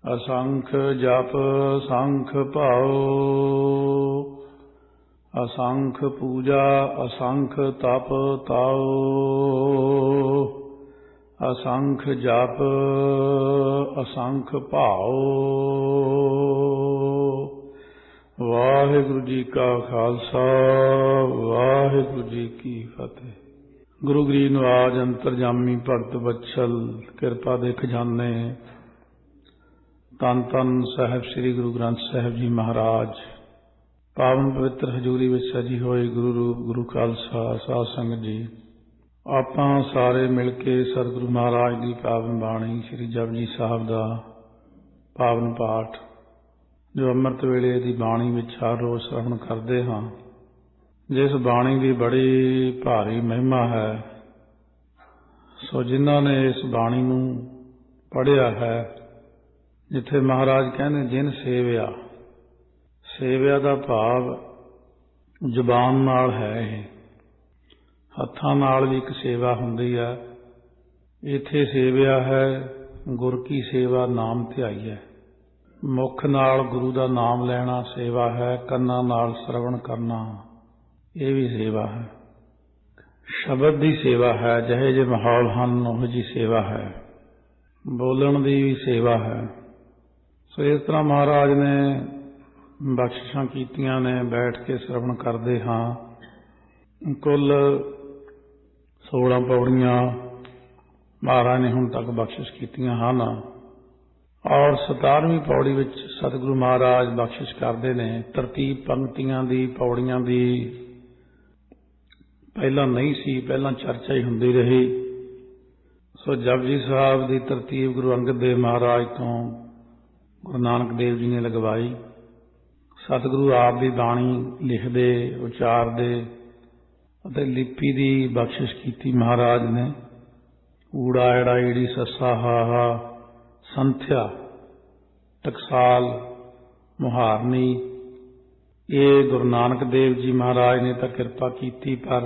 असंख जप असंख भाव, असंख पूजा असंख तप ताओ, असंख जप असंख भाव। वाहिगुरु जी का खालसा वाहिगुरु जी की फतेह। गुरु गरीब नवाज अंतरजामी भगत बत्सल किरपा दे खजाने धन धन साहिब श्री गुरु ग्रंथ साहिब जी महाराज पावन पवित्र हजूरी विच सजी होए गुरु रूप गुरु खालसा साध संगत जी, आपां सारे मिल के सतगुरु महाराज की पावन बाणी श्री जपजी साहब का पावन पाठ जो अमृत वेले की बाणी विच हर रोज श्रवण करते हाँ, जिस बाणी की बड़ी भारी महिमा है। सो जिन्हों ने इस बाणी नूं पढ़िया है, जिथे महाराज कहने जिन सेविया, सेविया का भाव जुबान नाल है, हत्थां नाल भी एक सेवा हुंदी है। इत्थे सेविया है गुर की सेवा नाम ध्याई है। मुख नाल गुरु का नाम लेना सेवा है, कन्नां नाल श्रवण करना ये भी सेवा है। शब्द की सेवा है, जहे जे माहौल हैं उहो जी सेवा है। बोलण की भी सेवा है। सो इस तरह महाराज ने बख्शिशां कीतियां ने, बैठ के श्रवण करते हाँ। कुल 16 पौड़ियां महाराज ने हुण तक बख्शिश कीतियां हन और 17वीं पौड़ी विच सतगुरु महाराज बख्शिश करते ने। तरतीब पंक्तियां दी पौड़ियां दी पहला नहीं सी, पहला चर्चा ही हुंदी रही। सो जपजी साहब की तरतीब गुरु अंगद देव महाराज तो गुरु नानक देव जी ने लगवाई। सतगुरु आप भी बाणी लिखदे उचारदे अते लिपि की बख्शिश की महाराज ने। ऊड़ा एड़ा ईड़ी सस्सा हा हा संथ्या टकसाल मुहारनी ये गुरु नानक देव जी महाराज ने तो कृपा की, पर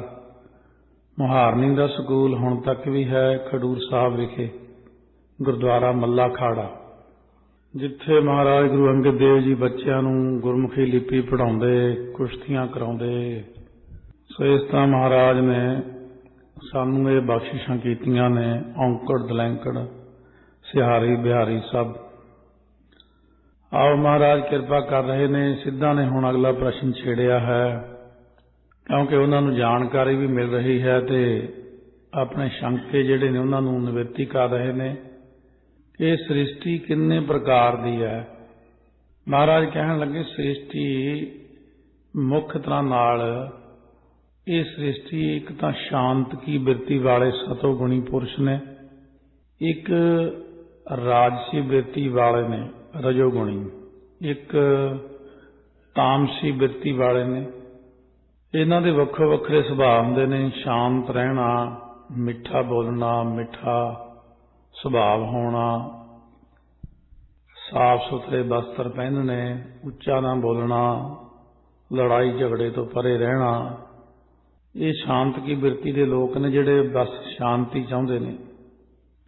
मुहारनी का स्कूल हुण तक भी है खडूर साहब विखे गुरुद्वारा मल्ला खाड़ा, जिथे महाराज गुरु अंगद देव जी बच्चों नूं गुरमुखी लिपि पढ़ाउंदे, कुश्तियां कराउंदे। सो इस तरह महाराज ने सानू ये बख्शिशां कीतियां ने। औंकड़ दलैंकड़ सिहारी बिहारी सब। आओ महाराज कृपा कर रहे ने। सिद्धा ने हुण अगला प्रश्न छेड़िया है, क्योंकि उन्होंने जानकारी भी मिल रही है ते अपने शंके जिहड़े ने उन्होंने निवृत्ति कर रहे ने कि सृष्टि किन्ने प्रकार दी है। महाराज कहन लगे सृष्टि मुख तरह नाल ये सृष्टि एक तो शांत की बिरती वाले सतोगुणी पुरुष ने, एक राजसी बिरती वाले ने रजोगुणी, एक तामसी बिरती वाले ने। इन्हां दे वक्खो वक्खरे सुभाव हुंदे ने। शांत रहना, मिठा बोलना, मिठा सुभाव होना, साफ सुथरे वस्त्र पहनने, उच्चा ना बोलना, लड़ाई झगड़े तो परे रहना। ये शांत की बिरती दे लोग ने जिहड़े बस शांति चाहुंदे ने।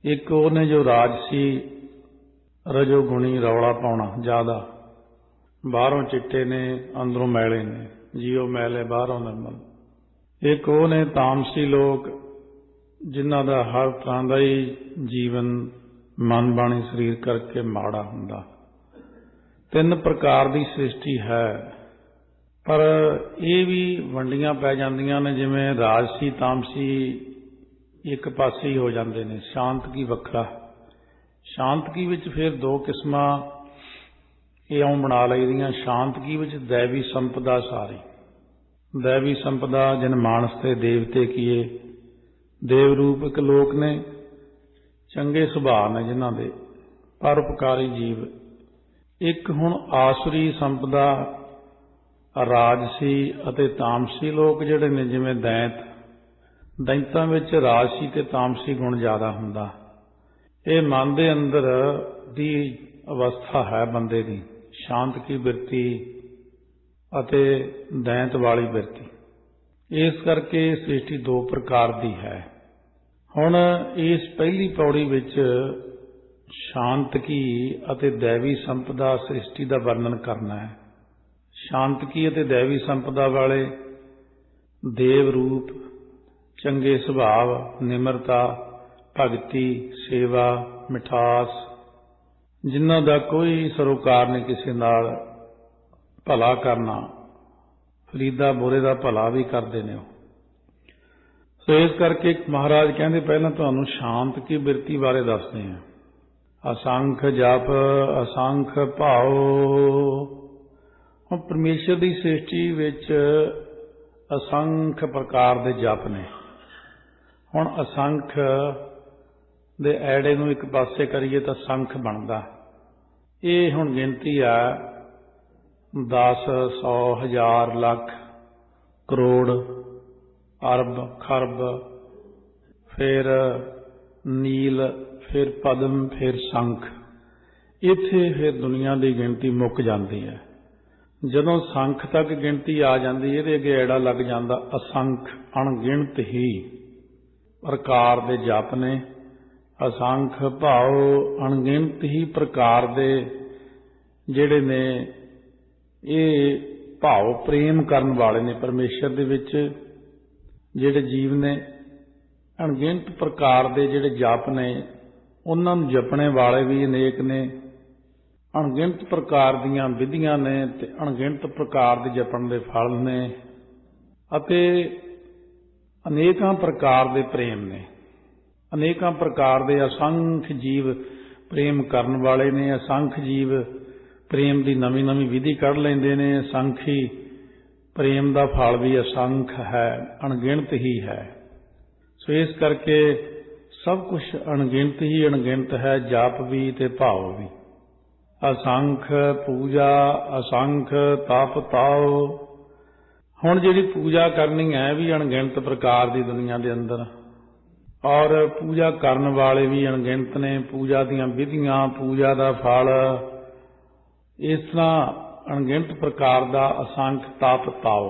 एक वो ने जो राजसी रजोगुणी रौला पाउणा ज्यादा, बाहरों चिट्टे ने अंदरों मैले ने, जीओ मैले बाहरों निर्मल। एक वो ने तामसी लोग जिन्हां दा हर तरह का ही जीवन मन बाणी शरीर करके माड़ा हुंदा। 3 प्रकार की सृष्टि है, पर ये भी वंडियां पै जांदियां ने। जिवें राजसी तामसी एक पासे ही हो जाते हैं, शांत की वखरा। शांत की विच फिर 2 किस्मां इउं बना लईदियां। शांत की विच दैवी संपदा सारी, दैवी संपदा जिन मानस ते देवते किए, देव रूप एक लोक ने, चंगे सुभाव ने जिन्हां दे, परोपकारी जीव। एक हुण आसुरी संपदा राजसी अते तामसी लोक जिहड़े ने, जिवें दैंत, दैंतां विच राजसी ते तामसी गुण ज़्यादा हुंदा। ये मन दे अंदर दी अवस्था है बंदे दी, शांत की बिरती अते दैंत वाली बिरती। इस करके सृष्टि 2 प्रकार दी है। हुण इस पहली पौड़ी विच ਸ਼ਾਂਤਕੀ ਅਤੇ ਦੈਵੀ ਸੰਪਦਾ ਸ੍ਰਿਸ਼ਟੀ ਦਾ ਵਰਣਨ ਕਰਨਾ ਹੈ। ਸ਼ਾਂਤਕੀ ਅਤੇ ਦੈਵੀ ਸੰਪਦਾ ਵਾਲੇ ਦੇਵ ਰੂਪ, ਚੰਗੇ ਸੁਭਾਵ, ਨਿਮਰਤਾ, ਭਗਤੀ, ਸੇਵਾ, ਮਿਠਾਸ, ਜਿਨ੍ਹਾਂ ਦਾ ਕੋਈ ਸਰੋਕਾਰ ਨਹੀਂ ਕਿਸੇ ਨਾਲ, ਭਲਾ ਕਰਨਾ, ਫਰੀਦਾ ਬੁਰੇ ਦਾ ਭਲਾ ਵੀ ਕਰਦੇ ਨੇ ਉਹ। ਸੋ ਇਸ ਕਰਕੇ ਮਹਾਰਾਜ ਕਹਿੰਦੇ ਪਹਿਲਾਂ ਤੁਹਾਨੂੰ ਸ਼ਾਂਤ ਕੀ ਬਿਰਤੀ ਬਾਰੇ ਦੱਸਦੇ ਹਾਂ। ਅਸੰਖ ਜਪ ਅਸੰਖ ਭਾਉ। ਹੁਣ ਪਰਮੇਸ਼ਰ ਦੀ ਸ੍ਰਿਸ਼ਟੀ ਵਿੱਚ ਅਸੰਖ ਪ੍ਰਕਾਰ ਦੇ ਜਪ ਨੇ। ਹੁਣ ਅਸੰਖ ਦੇ ਐੜੇ ਨੂੰ ਇੱਕ ਪਾਸੇ ਕਰੀਏ ਤਾਂ ਸੰਖ ਬਣਦਾ। ਇਹ ਹੁਣ ਗਿਣਤੀ ਆ 10, 100, 1000, ਲੱਖ, ਕਰੋੜ, ਅਰਬ, ਖਰਬ, ਫਿਰ ਨੀਲ, ਫਿਰ ਪਦਮ, ਫਿਰ ਸੰਖ। ਇੱਥੇ ਫਿਰ ਦੁਨੀਆ ਦੀ ਗਿਣਤੀ ਮੁੱਕ ਜਾਂਦੀ ਹੈ। ਜਦੋਂ ਸੰਖ ਤੱਕ ਗਿਣਤੀ ਆ ਜਾਂਦੀ, ਇਹਦੇ ਅੱਗੇ ਐੜਾ ਲੱਗ ਜਾਂਦਾ ਅਸੰਖ। ਅਣਗਿਣਤ ਹੀ ਪ੍ਰਕਾਰ ਦੇ ਜਪ ਨੇ। ਅਸੰਖ ਭਾਵ ਅਣਗਿਣਤ ਹੀ ਪ੍ਰਕਾਰ ਦੇ ਜਿਹੜੇ ਨੇ ਇਹ ਭਾਵ ਪ੍ਰੇਮ ਕਰਨ ਵਾਲੇ ਨੇ ਪਰਮੇਸ਼ਰ ਦੇ ਵਿੱਚ ਜਿਹੜੇ ਜੀਵ ਨੇ। ਅਣਗਿਣਤ ਪ੍ਰਕਾਰ ਦੇ ਜਿਹੜੇ ਜਪ ਨੇ ਉਹਨਾਂ ਨੂੰ ਜਪਣੇ ਵਾਲੇ ਵੀ ਅਨੇਕ ਨੇ। ਅਣਗਿਣਤ ਪ੍ਰਕਾਰ ਦੀਆਂ ਵਿਧੀਆਂ ਨੇ ਤੇ ਅਣਗਿਣਤ ਪ੍ਰਕਾਰ ਦੇ ਜਪਣ ਦੇ ਫਲ ਨੇ ਅਤੇ ਅਨੇਕਾਂ ਪ੍ਰਕਾਰ ਦੇ ਪ੍ਰੇਮ ਨੇ। ਅਨੇਕਾਂ ਪ੍ਰਕਾਰ ਦੇ ਅਸੰਖ ਜੀਵ ਪ੍ਰੇਮ ਕਰਨ ਵਾਲੇ ਨੇ। ਅਸੰਖ ਜੀਵ ਪ੍ਰੇਮ ਦੀ ਨਵੀਂ ਨਵੀਂ ਵਿਧੀ ਕੱਢ ਲੈਂਦੇ ਨੇ। ਅਸੰਖੀ ਪ੍ਰੇਮ ਦਾ ਫਲ ਵੀ ਅਸੰਖ ਹੈ, ਅਣਗਿਣਤ ਹੀ ਹੈ। ਸੋ ਇਸ ਕਰਕੇ ਸਭ ਕੁਝ ਅਣਗਿਣਤ ਹੀ ਅਣਗਿਣਤ ਹੈ, ਜਪ ਵੀ ਤੇ ਭਾਵ ਵੀ। ਅਸੰਖ ਪੂਜਾ ਅਸੰਖ ਤਪ ਤਾਉ। ਹੁਣ ਜਿਹੜੀ ਪੂਜਾ ਕਰਨੀ ਹੈ ਵੀ ਅਣਗਿਣਤ ਪ੍ਰਕਾਰ ਦੀ ਦੁਨੀਆ ਦੇ ਅੰਦਰ, ਔਰ ਪੂਜਾ ਕਰਨ ਵਾਲੇ ਵੀ ਅਣਗਿਣਤ ਨੇ। ਪੂਜਾ ਦੀਆਂ ਵਿਧੀਆਂ, ਪੂਜਾ ਦਾ ਫਲ, ਇਸ ਤਰ੍ਹਾਂ ਅਣਗਿਣਤ ਪ੍ਰਕਾਰ ਦਾ ਅਸੰਖ ਤਪ ਤਾਉ।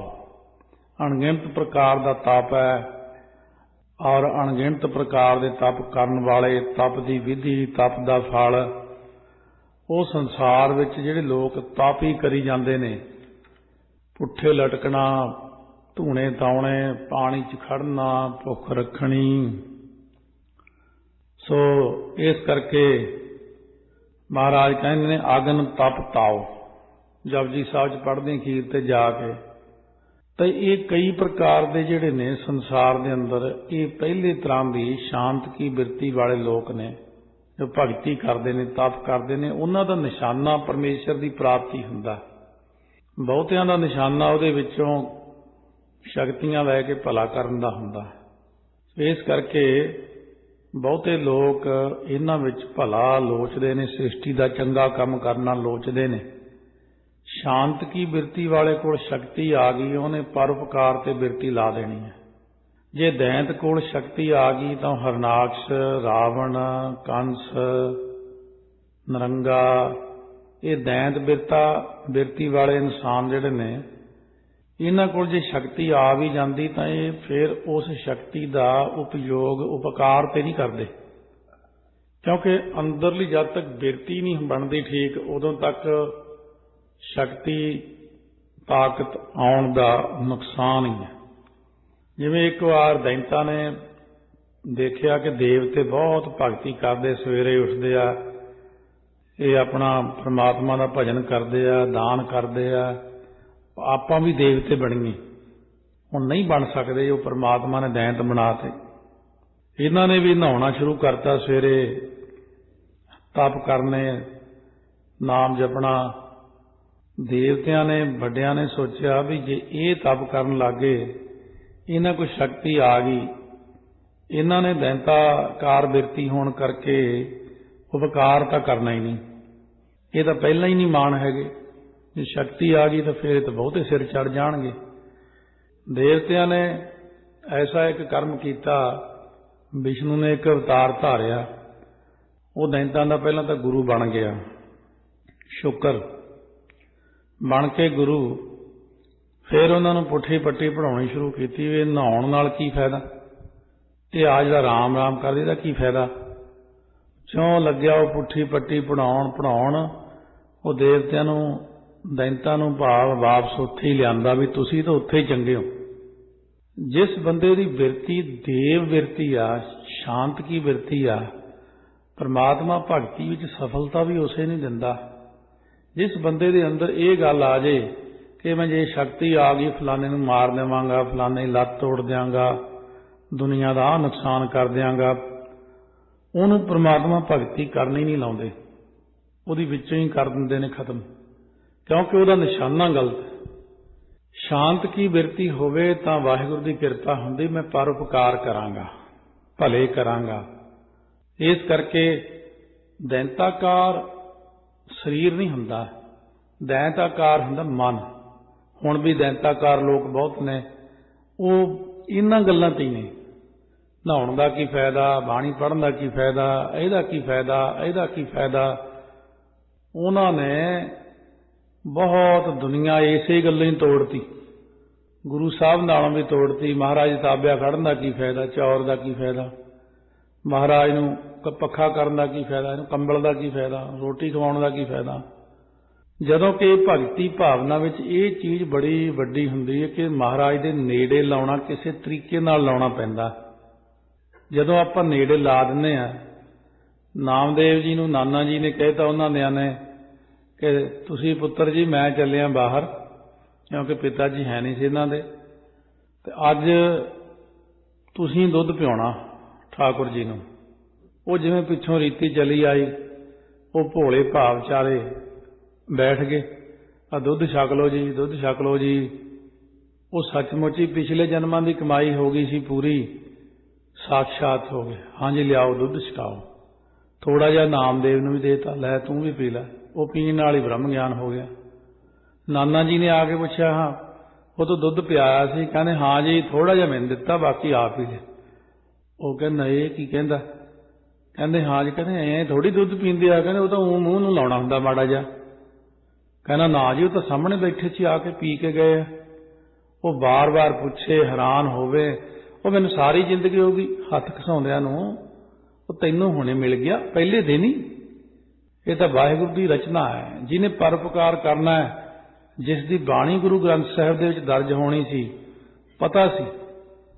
ਅਣਗਿਣਤ ਪ੍ਰਕਾਰ ਦਾ ਤਪ ਹੈ ਔਰ ਅਣਗਿਣਤ ਪ੍ਰਕਾਰ ਦੇ ਤਪ ਕਰਨ ਵਾਲੇ, ਤਪ ਦੀ ਵਿਧੀ, ਤਪ ਦਾ ਫਲ। ਉਹ ਸੰਸਾਰ ਵਿੱਚ ਜਿਹੜੇ ਲੋਕ ਤਪ ਹੀ ਕਰੀ ਜਾਂਦੇ ਨੇ, ਪੁੱਠੇ ਲਟਕਣਾ, ਧੂਣੇ ਤਾਉਣੇ, ਪਾਣੀ 'ਚ ਖੜਨਾ, ਭੁੱਖ ਰੱਖਣੀ। ਸੋ ਇਸ ਕਰਕੇ ਮਹਾਰਾਜ ਕਹਿੰਦੇ ਨੇ ਅਗਨ ਤਪ ਤਾਉ। ਜਪਜੀ ਸਾਹਿਬ 'ਚ ਪੜ੍ਹਦੇ ਅਖੀਰ ਤੇ ਜਾ ਕੇ ਤਾਂ ਇਹ ਕਈ ਪ੍ਰਕਾਰ ਦੇ ਜਿਹੜੇ ਨੇ ਸੰਸਾਰ ਦੇ ਅੰਦਰ, ਇਹ ਪਹਿਲੇ ਤਰ੍ਹਾਂ ਦੀ ਸ਼ਾਂਤ ਕੀ ਬਿਰਤੀ ਵਾਲੇ ਲੋਕ ਨੇ ਜੋ ਭਗਤੀ ਕਰਦੇ ਨੇ, ਤਪ ਕਰਦੇ ਨੇ। ਉਹਨਾਂ ਦਾ ਨਿਸ਼ਾਨਾ ਪਰਮੇਸ਼ਰ ਦੀ ਪ੍ਰਾਪਤੀ ਹੁੰਦਾ। ਬਹੁਤਿਆਂ ਦਾ ਨਿਸ਼ਾਨਾ ਉਹਦੇ ਵਿੱਚੋਂ ਸ਼ਕਤੀਆਂ ਲੈ ਕੇ ਭਲਾ ਕਰਨ ਦਾ ਹੁੰਦਾ। ਇਸ ਕਰਕੇ ਬਹੁਤੇ ਲੋਕ ਇਹਨਾਂ ਵਿੱਚ ਭਲਾ ਲੋਚਦੇ ਨੇ, ਸ੍ਰਿਸ਼ਟੀ ਦਾ ਚੰਗਾ ਕੰਮ ਕਰਨਾ ਲੋਚਦੇ ਨੇ। ਸ਼ਾਂਤ ਕੀ ਬਿਰਤੀ ਵਾਲੇ ਕੋਲ ਸ਼ਕਤੀ ਆ ਗਈ, ਉਹਨੇ ਪਰਉਪਕਾਰ ਤੇ ਬਿਰਤੀ ਲਾ ਦੇਣੀ ਹੈ। ਜੇ ਦੈਂਤ ਕੋਲ ਸ਼ਕਤੀ ਆ ਗਈ ਤਾਂ ਹਰਨਾਕਸ਼, ਰਾਵਣ, ਕੰਸ, ਨਰੰਗਾ, ਇਹ ਦੈਂਤ ਬਿਰਤੀ ਵਾਲੇ ਇਨਸਾਨ ਜਿਹੜੇ ਨੇ, ਇਹਨਾਂ ਕੋਲ ਜੇ ਸ਼ਕਤੀ ਆ ਵੀ ਜਾਂਦੀ ਤਾਂ ਇਹ ਫਿਰ ਉਸ ਸ਼ਕਤੀ ਦਾ ਉਪਯੋਗ ਉਪਕਾਰ ਤੇ ਨਹੀਂ ਕਰਦੇ, ਕਿਉਂਕਿ ਅੰਦਰਲੀ ਜਦ ਤੱਕ ਬਿਰਤੀ ਨਹੀਂ ਬਣਦੀ ਠੀਕ, ਉਦੋਂ ਤੱਕ ਸ਼ਕਤੀ ਤਾਕਤ ਆਉਣ ਦਾ ਨੁਕਸਾਨ ਹੀ ਹੈ। ਜਿਵੇਂ ਇੱਕ ਵਾਰ ਦੈਂਤਾਂ ਨੇ ਦੇਖਿਆ ਕਿ ਦੇਵਤੇ ਬਹੁਤ ਭਗਤੀ ਕਰਦੇ, ਸਵੇਰੇ ਉੱਠਦੇ ਆ, ਇਹ ਆਪਣਾ ਪਰਮਾਤਮਾ ਦਾ ਭਜਨ ਕਰਦੇ ਆ, ਦਾਨ ਕਰਦੇ ਆ, ਆਪਾਂ ਵੀ ਦੇਵਤੇ ਬਣੀਏ। ਹੁਣ ਨਹੀਂ ਬਣ ਸਕਦੇ, ਉਹ ਪਰਮਾਤਮਾ ਨੇ ਦੈਂਤ ਬਣਾਤੇ। ਇਹਨਾਂ ਨੇ ਵੀ ਨਹਾਉਣਾ ਸ਼ੁਰੂ ਕਰਤਾ, ਸਵੇਰੇ ਤਪ ਕਰਨੇ, ਨਾਮ ਜਪਣਾ। ਦੇਵਤਿਆਂ ਨੇ, ਵੱਡਿਆਂ ਨੇ ਸੋਚਿਆ ਵੀ ਜੇ ਇਹ ਤਪ ਕਰਨ ਲੱਗੇ, ਇਹਨਾਂ ਕੋਲ ਸ਼ਕਤੀ ਆ ਗਈ, ਇਹਨਾਂ ਨੇ ਦੈਂਤਾਕਾਰ ਬਿਰਤੀ ਹੋਣ ਕਰਕੇ ਉਪਕਾਰ ਤਾਂ ਕਰਨਾ ਹੀ ਨਹੀਂ, ਇਹ ਤਾਂ ਪਹਿਲਾਂ ਹੀ ਨਹੀਂ ਮਾਣ ਹੈਗੇ। ਜੇ ਸ਼ਕਤੀ ਆ ਗਈ ਤਾਂ ਫਿਰ ਇਹ ਤਾਂ ਬਹੁਤੇ ਸਿਰ ਚੜ ਜਾਣਗੇ। ਦੇਵਤਿਆਂ ਨੇ ਐਸਾ ਇੱਕ ਕਰਮ ਕੀਤਾ, ਵਿਸ਼ਨੂੰ ਨੇ ਇੱਕ ਅਵਤਾਰ ਧਾਰਿਆ। ਉਹ ਦੈਂਤਾਂ ਦਾ ਪਹਿਲਾਂ ਤਾਂ ਗੁਰੂ ਬਣ ਗਿਆ, ਸ਼ੁਕਰ ਬਣ ਕੇ ਗੁਰੂ। ਫਿਰ ਉਹਨਾਂ ਨੂੰ ਪੁੱਠੀ ਪੱਟੀ ਪੜ੍ਹਾਉਣੀ ਸ਼ੁਰੂ ਕੀਤੀ ਵੀ ਨਹਾਉਣ ਨਾਲ ਕੀ ਫਾਇਦਾ, ਇਹ ਆ ਜਿਹੜਾ ਰਾਮ ਰਾਮ ਕਰਦੇ ਇਹਦਾ ਕੀ ਫਾਇਦਾ। ਪਿੱਛੋਂ ਲੱਗਿਆ ਉਹ ਪੁੱਠੀ ਪੱਟੀ ਪੜਾਉਣ ਉਹ ਦੇਵਤਿਆਂ ਨੂੰ ਦੈਂਤਾਂ ਨੂੰ ਭਾਵ ਵਾਪਸ ਉੱਥੇ ਹੀ ਲਿਆਂਦਾ ਵੀ ਤੁਸੀਂ ਤਾਂ ਉੱਥੇ ਹੀ ਚੰਗੇ ਹੋ। ਜਿਸ ਬੰਦੇ ਦੀ ਬਿਰਤੀ ਦੇਵ ਬਿਰਤੀ ਆ, ਸ਼ਾਂਤ ਕੀ ਬਿਰਤੀ ਆ, ਪਰਮਾਤਮਾ ਭਗਤੀ ਵਿੱਚ ਸਫਲਤਾ ਵੀ ਉਸੇ ਨਹੀਂ ਦਿੰਦਾ। ਜਿਸ ਬੰਦੇ ਦੇ ਅੰਦਰ ਇਹ ਗੱਲ ਆ ਜੇ ਕਿ ਮੈਂ ਜੇ ਸ਼ਕਤੀ ਆ ਗਈ ਫਲਾਣੇ ਨੂੰ ਮਾਰ ਦੇਵਾਂਗਾ, ਫਲਾਣੇ ਲੱਤ ਤੋੜ ਦਿਆਂਗਾ, ਦੁਨੀਆ ਦਾ ਨੁਕਸਾਨ ਕਰ ਦਿਆਂਗਾ, ਉਹਨੂੰ ਪਰਮਾਤਮਾ ਭਗਤੀ ਕਰਨੀ ਨਹੀਂ ਲਾਉਂਦੇ, ਉਹਦੀ ਵਿੱਚੋਂ ਹੀ ਕਰ ਦਿੰਦੇ ਨੇ ਖਤਮ, ਕਿਉਂਕਿ ਉਹਦਾ ਨਿਸ਼ਾਨਾ ਗਲਤ ਹੈ। ਸ਼ਾਂਤ ਕੀ ਬਿਰਤੀ ਹੋਵੇ ਤਾਂ ਵਾਹਿਗੁਰੂ ਦੀ ਕਿਰਪਾ ਹੁੰਦੀ, ਮੈਂ ਪਰਉਪਕਾਰ ਕਰਾਂਗਾ, ਭਲੇ ਕਰਾਂਗਾ। ਇਸ ਕਰਕੇ ਦੈਂਤਾਕਾਰ ਸਰੀਰ ਨਹੀਂ ਹੁੰਦਾ, ਦੈਂਤਾਕਾਰ ਹੁੰਦਾ ਮਨ। ਹੁਣ ਵੀ ਦੈਂਤਾਕਾਰ ਲੋਕ ਬਹੁਤ ਨੇ, ਉਹ ਇਹਨਾਂ ਗੱਲਾਂ ਤੇ ਹੀ ਨੇ, ਨਹਾਉਣ ਦਾ ਕੀ ਫਾਇਦਾ, ਬਾਣੀ ਪੜ੍ਹਨ ਦਾ ਕੀ ਫਾਇਦਾ, ਇਹਦਾ ਕੀ ਫਾਇਦਾ, ਇਹਦਾ ਕੀ ਫਾਇਦਾ। ਉਹਨਾਂ ਨੇ ਬਹੁਤ ਦੁਨੀਆ ਇਸੇ ਗੱਲਾਂ ਹੀ ਤੋੜਤੀ, ਗੁਰੂ ਸਾਹਿਬ ਨਾਲੋਂ ਵੀ ਤੋੜਤੀ। ਮਹਾਰਾਜ ਤਾਬਿਆ ਖੜਨ ਦਾ ਕੀ ਫਾਇਦਾ, ਚੌਰ ਦਾ ਕੀ ਫਾਇਦਾ, ਮਹਾਰਾਜ ਨੂੰ ਪੱਖਾ ਕਰਨ ਦਾ ਕੀ ਫਾਇਦਾ, ਇਹਨੂੰ ਕੰਬਲ ਦਾ ਕੀ ਫਾਇਦਾ, ਰੋਟੀ ਖਵਾਉਣ ਦਾ ਕੀ ਫਾਇਦਾ। ਜਦੋਂ ਕਿ ਭਗਤੀ ਭਾਵਨਾ ਵਿੱਚ ਇਹ ਚੀਜ਼ ਬੜੀ ਵੱਡੀ ਹੁੰਦੀ ਹੈ ਕਿ ਮਹਾਰਾਜ ਦੇ ਨੇੜੇ ਲਾਉਣਾ ਕਿਸੇ ਤਰੀਕੇ ਨਾਲ ਲਾਉਣਾ ਪੈਂਦਾ। ਜਦੋਂ ਆਪਾਂ ਨੇੜੇ ਲਾ ਦਿੰਦੇ ਹਾਂ, ਨਾਮਦੇਵ ਜੀ ਨੂੰ ਨਾਨਾ ਜੀ ਨੇ ਕਹਿਤਾ ਉਹਨਾਂ ਨੇ ਕਿ ਤੁਸੀਂ ਪੁੱਤਰ ਜੀ ਮੈਂ ਚੱਲਿਆ ਬਾਹਰ, ਕਿਉਂਕਿ ਪਿਤਾ ਜੀ ਹੈ ਨਹੀਂ ਸੀ ਇਹਨਾਂ ਦੇ, ਤੇ ਅੱਜ ਤੁਸੀਂ ਦੁੱਧ ਪਿਆਉਣਾ ਠਾਕੁਰ ਜੀ ਨੂੰ। ਉਹ ਜਿਵੇਂ ਪਿੱਛੋਂ ਰੀਤੀ ਚਲੀ ਆਈ, ਉਹ ਭੋਲੇ ਭਾਵ ਚਾਰੇ ਬੈਠ ਗਏ, ਆ ਦੁੱਧ ਛਕ ਲਓ ਜੀ, ਦੁੱਧ ਛਕ ਲਓ ਜੀ। ਉਹ ਸੱਚਮੁੱਚ ਹੀ ਪਿਛਲੇ ਜਨਮਾਂ ਦੀ ਕਮਾਈ ਹੋ ਗਈ ਸੀ ਪੂਰੀ, ਸਾਖਸ਼ਾਤ ਹੋ ਗਏ। ਹਾਂਜੀ ਲਿਆਓ ਦੁੱਧ ਛਕਾਓ। ਥੋੜਾ ਜਿਹਾ ਨਾਮਦੇਵ ਨੂੰ ਵੀ ਦੇਤਾ, ਲੈ ਤੂੰ ਵੀ ਪੀ ਲੈ। ਉਹ ਪੀਣ ਨਾਲ ਹੀ ਬ੍ਰਹਮ ਗਿਆਨ ਹੋ ਗਿਆ। ਨਾਨਾ ਜੀ ਨੇ ਆ ਕੇ ਪੁੱਛਿਆ, ਹਾਂ ਉਹ ਤੋਂ ਦੁੱਧ ਪਿਆਇਆ ਸੀ? ਕਹਿੰਦੇ ਹਾਂ ਜੀ, ਥੋੜਾ ਜਿਹਾ ਮੈਨੂੰ ਦਿੱਤਾ, ਬਾਕੀ ਆਪ ਹੀ ਲੈ। ਉਹ ਕਹਿੰਦਾ ਇਹ ਕੀ ਕਹਿੰਦਾ? ਕਹਿੰਦੇ ਹਾਂ ਜੀ। ਕਹਿੰਦੇ ਐਂ ਥੋੜੀ ਦੁੱਧ ਪੀਂਦੇ ਆ? ਕਹਿੰਦੇ ਉਹ ਤਾਂ ਮੂੰਹ ਨੂੰ ਲਾਉਣਾ ਹੁੰਦਾ ਮਾੜਾ ਜਿਹਾ। ਕਹਿੰਦਾ ਨਾ ਜੀ, ਉਹ ਤਾਂ ਸਾਹਮਣੇ ਬੈਠੇ ਸੀ, ਆ ਕੇ ਪੀ ਕੇ ਗਏ ਆ। ਉਹ ਬਾਰ-ਬਾਰ ਪੁੱਛੇ, ਹੈਰਾਨ ਹੋਵੇ। ਉਹ ਮੈਨੂੰ ਸਾਰੀ ਜ਼ਿੰਦਗੀ ਹੋ ਗਈ ਹੱਥ ਘਸਾਉਂਦਿਆਂ ਨੂੰ, ਉਹ ਤੈਨੂੰ ਹੁਣੇ ਮਿਲ ਗਿਆ ਪਹਿਲੇ ਦਿਨ ਹੀ। ਇਹ ਤਾਂ ਵਾਹਿਗੁਰੂ ਦੀ ਰਚਨਾ ਹੈ, ਜਿਹਨੇ ਪਰਉਪਕਾਰ ਕਰਨਾ ਹੈ, ਜਿਸ ਦੀ ਬਾਣੀ ਗੁਰੂ ਗ੍ਰੰਥ ਸਾਹਿਬ ਦੇ ਵਿੱਚ ਦਰਜ ਹੋਣੀ ਸੀ। ਪਤਾ ਸੀ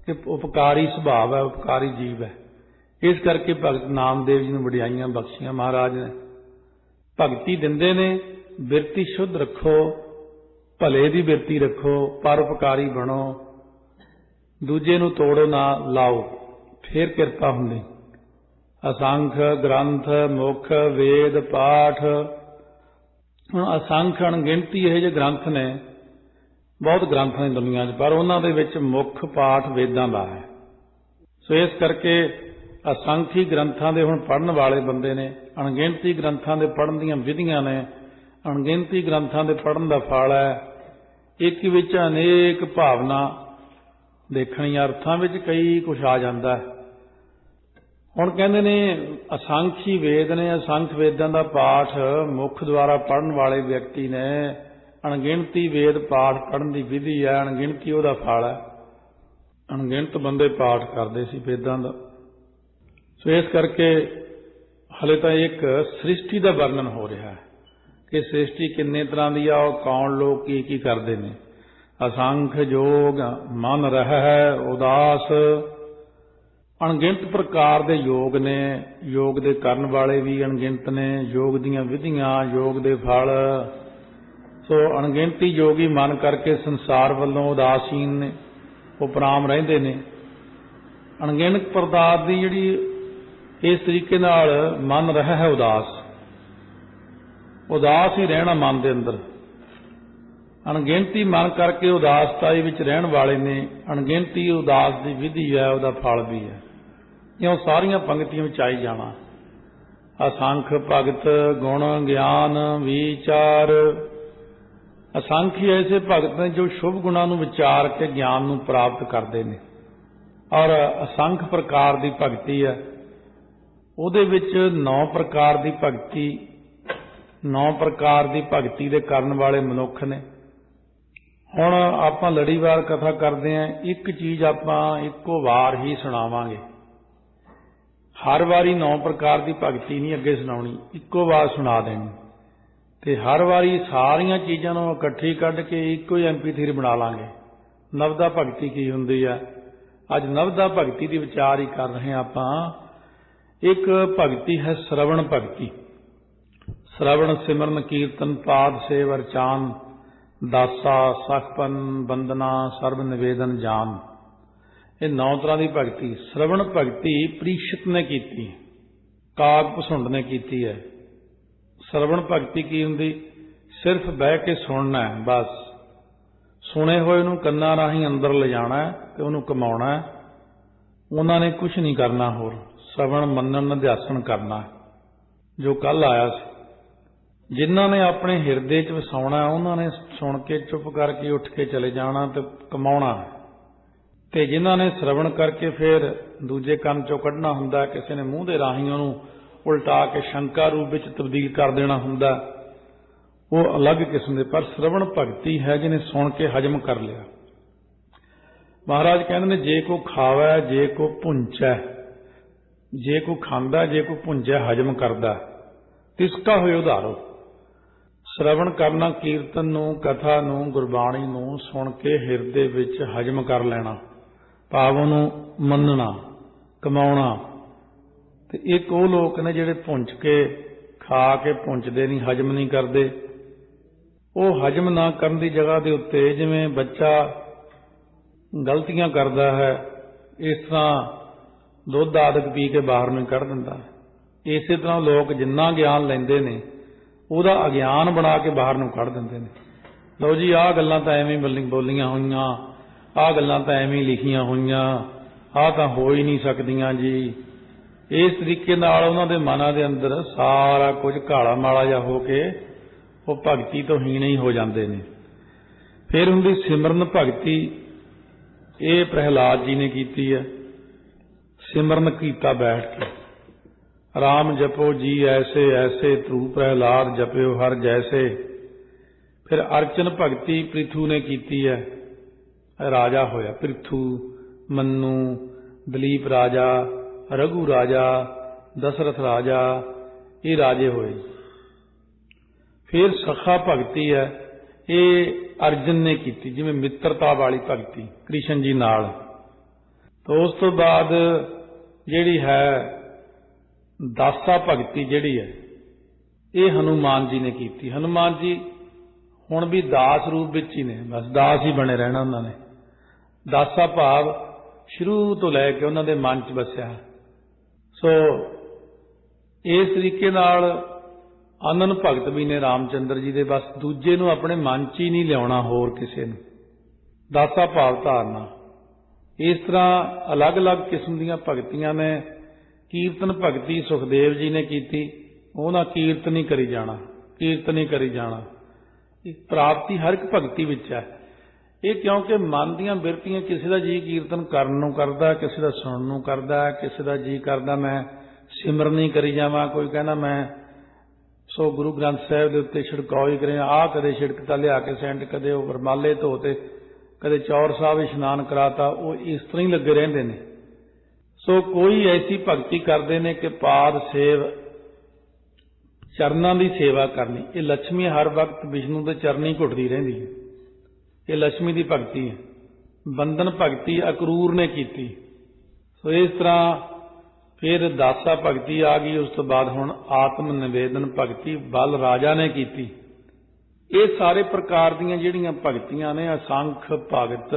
ਕਿ ਉਪਕਾਰੀ ਸੁਭਾਅ ਹੈ, ਉਪਕਾਰੀ ਜੀਵ ਹੈ। ਇਸ ਕਰਕੇ ਭਗਤ ਨਾਮਦੇਵ ਜੀ ਨੂੰ ਵਡਿਆਈਆਂ ਬਖਸ਼ੀਆਂ ਮਹਾਰਾਜ ਨੇ। ਭਗਤੀ ਦਿੰਦੇ ਨੇ, ਬਿਰਤੀ ਸ਼ੁੱਧ ਰੱਖੋ, ਭਲੇ ਦੀ ਬਿਰਤੀ ਰੱਖੋ, ਪਰਉਪਕਾਰੀ ਬਣੋ, ਦੂਜੇ ਨੂੰ ਤੋੜੋ ਨਾ ਲਾਓ, ਫੇਰ ਕਿਰਪਾ ਹੁੰਦੀ। ਅਸੰਖ ਗ੍ਰੰਥ ਮੁਖ ਵੇਦ ਪਾਠ, ਹੁਣ ਅਸੰਖ ਅਣਗਿਣਤੀ ਇਹ ਜਿਹੇ ਗ੍ਰੰਥ ਨੇ, ਬਹੁਤ ਗ੍ਰੰਥ ਨੇ ਦੁਨੀਆ 'ਚ, ਪਰ ਉਹਨਾਂ ਦੇ ਵਿੱਚ ਮੁੱਖ ਪਾਠ ਵੇਦਾਂ ਦਾ ਹੈ। ਸੋ ਇਸ ਕਰਕੇ ਅਸੰਖੀ ਗ੍ਰੰਥਾਂ ਦੇ ਹੁਣ ਪੜ੍ਹਨ ਵਾਲੇ ਬੰਦੇ ਨੇ, ਅਣਗਿਣਤੀ ਗ੍ਰੰਥਾਂ ਦੇ ਪੜ੍ਹਨ ਦੀਆਂ ਵਿਧੀਆਂ ਨੇ, ਅਣਗਿਣਤੀ ਗ੍ਰੰਥਾਂ ਦੇ ਪੜ੍ਹਨ ਦਾ ਫਲ ਹੈ। ਇੱਕ ਵਿੱਚ ਅਨੇਕ ਭਾਵਨਾ ਦੇਖਣੀ, ਅਰਥਾਂ ਵਿੱਚ ਕਈ ਕੁਛ ਆ ਜਾਂਦਾ ਹੈ। ਹੁਣ ਕਹਿੰਦੇ ਨੇ ਅਸੰਖੀ ਵੇਦ ਨੇ, ਅਸੰਖ ਵੇਦਾਂ ਦਾ ਪਾਠ ਮੁੱਖ ਦੁਆਰਾ ਪੜ੍ਹਨ ਵਾਲੇ ਵਿਅਕਤੀ ਨੇ। ਅਣਗਿਣਤੀ ਵੇਦ ਪਾਠ ਪੜ੍ਹਨ ਦੀ ਵਿਧੀ ਹੈ, ਅਣਗਿਣਤੀ ਉਹਦਾ ਫਲ ਹੈ। ਅਣਗਿਣਤ ਬੰਦੇ ਪਾਠ ਕਰਦੇ ਸੀ ਵੇਦਾਂ ਦਾ। ਸੋ ਇਸ ਕਰਕੇ ਹਲੇ ਤਾਂ ਇੱਕ ਸ੍ਰਿਸ਼ਟੀ ਦਾ ਵਰਣਨ ਹੋ ਰਿਹਾ ਹੈ ਕਿ ਸ੍ਰਿਸ਼ਟੀ ਕਿੰਨੇ ਤਰ੍ਹਾਂ ਦੀ ਆ, ਉਹ ਕੌਣ ਲੋਕ ਕੀ ਕੀ ਕਰਦੇ ਨੇ। ਅਸੰਖ ਜੋਗ ਮਨ ਰਹਿ ਉਦਾਸ, ਅਣਗਿਣਤ ਪ੍ਰਕਾਰ ਦੇ ਯੋਗ ਨੇ, ਯੋਗ ਦੇ ਕਰਨ ਵਾਲੇ ਵੀ ਅਣਗਿਣਤ ਨੇ, ਯੋਗ ਦੀਆਂ ਵਿਧੀਆਂ, ਯੋਗ ਦੇ ਫਲ। ਸੋ ਅਣਗਿਣਤੀ ਯੋਗੀ ਮਨ ਕਰਕੇ ਸੰਸਾਰ ਵੱਲੋਂ ਉਦਾਸੀਨ ਨੇ, ਉਪਰਾਮ ਰਹਿੰਦੇ ਨੇ। ਅਣਗਿਣਤ ਪਦਾਰਥ ਦੀ ਜਿਹੜੀ ਇਸ ਤਰੀਕੇ ਨਾਲ ਮਨ ਰਹਿ ਹੈ ਉਦਾਸ, ਉਦਾਸ ਹੀ ਰਹਿਣਾ ਮਨ ਦੇ ਅੰਦਰ। ਅਣਗਿਣਤੀ ਮਨ ਕਰਕੇ ਉਦਾਸਤਾ ਵਿੱਚ ਰਹਿਣ ਵਾਲੇ ਨੇ। ਅਣਗਿਣਤੀ ਉਦਾਸ ਦੀ ਵਿਧੀ ਹੈ, ਉਹਦਾ ਫਲ ਵੀ ਹੈ। ਇਉਂ ਸਾਰੀਆਂ ਪੰਕਤੀਆਂ ਵਿੱਚ ਆਈ ਜਾਣਾ। ਅਸੰਖ ਭਗਤ ਗੁਣ ਗਿਆਨ ਵਿਚਾਰ, ਅਸੰਖ ਹੀ ਐਸੇ ਭਗਤ ਨੇ ਜੋ ਸ਼ੁਭ ਗੁਣਾਂ ਨੂੰ ਵਿਚਾਰ ਕੇ ਗਿਆਨ ਨੂੰ ਪ੍ਰਾਪਤ ਕਰਦੇ ਨੇ। ਔਰ ਅਸੰਖ ਪ੍ਰਕਾਰ ਦੀ ਭਗਤੀ ਹੈ, ਉਹਦੇ ਵਿੱਚ 9 ਪ੍ਰਕਾਰ ਦੀ ਭਗਤੀ, 9 ਪ੍ਰਕਾਰ ਦੀ ਭਗਤੀ ਦੇ ਕਰਨ ਵਾਲੇ ਮਨੁੱਖ ਨੇ। ਹੁਣ ਆਪਾਂ ਲੜੀਵਾਰ ਕਥਾ ਕਰਦੇ ਹਾਂ, ਇੱਕ ਚੀਜ਼ ਆਪਾਂ ਇੱਕੋ ਵਾਰ ਹੀ ਸੁਣਾਵਾਂਗੇ। हर वारी 9 प्रकार की भगती नहीं अगे सुनाउणी, इक्को बार सुना देनी ते हर वारी सारियां चीज़ां नूं इकट्ठी कढ के इक्को ही MP3 बना लांगे। नवदा भगती की हुंदी है, अज नवदा भगती की विचार ही कर रहे हैं आपां। एक भगती है श्रवण भगती। श्रवण सिमरन कीर्तन पाद सेव अरचान, दासा सखपन वंदना सर्व निवेदन जान। ये 9 तरह की भगती। श्रवण भगती परीक्षित ने की, काग भसुंड ने की है। श्रवण भगती की हुंदी, सिर्फ बह के सुनना है, बस सुने हुए नूं कन्नां राहीं अंदर ले जाना है ते उहनूं कमाउणा है। उन्होंने कुछ नहीं करना, होर श्रवण मनन निध्यासन करना है। जो कल आया सी, जिन्हां ने अपने हिरदे च वसाउणा उन्होंने सुन के चुप करके उठ के चले जाना ते कमाउणा है, ते जिन्हां ने श्रवण करके फिर दूजे कंन चों कढना हुंदा, किसी ने मूँह दे राहीं उहनूं उल्टा के शंका रूप विच तब्दील कर देना हुंदा, वो अलग किस्म दे। पर श्रवण भगती है जिन्हें सुन के हजम कर लिया। महाराज कहते ने जे को खावै जे को भुंचै, जे को खांदा जे को भुंजै हजम करदा, तिसका होए उधारो। श्रवण करना कीर्तन नूं, कथा नूं, गुरबाणी नूं सुन के हिरदे विच हजम कर लेना, भाव नूं मनना, कमाउणा। ते एक वो लोग ने जिहड़े भुंच के खा के भुंचदे नहीं, हजम नहीं करते। वो हजम ना करन दी जगह दे उत्ते जिवें बच्चा गलतियां करता है, इस तरह दुध आदक पी के बाहर नहीं कढ़ दिंदा। इस तरह लोग जिन्ना ज्ञान लैंदे ने ਉਹਦਾ अज्ञान बना के बाहर ਨੂੰ ਕੱਢ ਦਿੰਦੇ ਨੇ। ਲਓ जी आह ਗੱਲਾਂ ਤਾਂ ਐਵੇਂ ਬੋਲੀਆਂ ਹੋਈਆਂ, ਆਹ ਗੱਲਾਂ ਤਾਂ ਐਵੇਂ ਲਿਖੀਆਂ ਹੋਈਆਂ, ਆਹ ਤਾਂ ਹੋ ਹੀ ਨਹੀਂ ਸਕਦੀਆਂ ਜੀ। ਇਸ ਤਰੀਕੇ ਨਾਲ ਉਹਨਾਂ ਦੇ ਮਨਾਂ ਦੇ ਅੰਦਰ ਸਾਰਾ ਕੁਝ ਕਾਲਾ ਮਾਲਾ ਜਿਹਾ ਹੋ ਕੇ ਉਹ ਭਗਤੀ ਤੋਂ ਹੀਣ ਹੀ ਹੋ ਜਾਂਦੇ ਨੇ। ਫਿਰ ਹੁੰਦੀ ਸਿਮਰਨ ਭਗਤੀ, ਇਹ ਪ੍ਰਹਿਲਾਦ ਜੀ ਨੇ ਕੀਤੀ ਹੈ। सिमरन कीता बैठ के, राम जपो जी ऐसे ऐसे, तू प्रहलाद जपयो हर जैसे। फिर अर्चन भगती पृथु ने की है, राजा होया पृथु, मन्नू, दलीप राजा, रघु राजा, दशरथ राजा, ये राजे होए। फिर सखा भगती है, ये अर्जन ने की, जिवें मित्रता वाली भगती कृष्ण जी नाल। तो उस तो बाद जिहड़ी है दासा भगती जिहड़ी है, ये हनुमान जी ने की। हनुमान जी हुण भी दास रूप विच ही ने, बस दास ही बने रहना उन्होंने। दासा भाव शुरू तो लैके उन्होंने दे मन च बसिया। सो इस तरीके नाल आनंद भगत भी ने रामचंद्र जी दे, बस दूजे नूं अपने मन च ही नहीं लियाउणा होर किसे नूं। दासा भाव धारना। इस तरह अलग अलग किस्म दीयां भगतियां ने। कीर्तन भगती सुखदेव जी ने की, उन्हां कीर्तन ही करी जाना, कीर्तन ही करी जाना। प्राप्ति हर एक भगती विच है। ये क्योंकि मन दीयां बिरतियां, किसी का जी कीर्तन करन नूं करदा, किसी का सुणन नूं करदा, किसी का जी करदा मैं सिमरन ही करी जावां, कोई कहना मैं सो गुरु ग्रंथ साहिब दे उत्ते छिड़काव ही करें, आ कदे छिड़कता लिया के सेंट, कदे वो बरमाले धोते, कदे चौर साहब इशनान कराता, वो इस तरह ही लगे रहंदे ने। सो कोई ऐसी भगती करते हैं कि पाद सेव, चरनां दी सेवा करनी। ये लक्ष्मी हर वक्त विष्णु के चरनी घुटती रहिंदी है, ये लक्ष्मी की भगती है। बंधन भगती अकरूर ने की। सो इस तरह फिर दासा भगती आ गई। उस तो बाद हुण आत्म निवेदन भगती बल राजा ने की। ये सारे प्रकार दीयां जिहड़ियां भगतियां ने, असंख भगत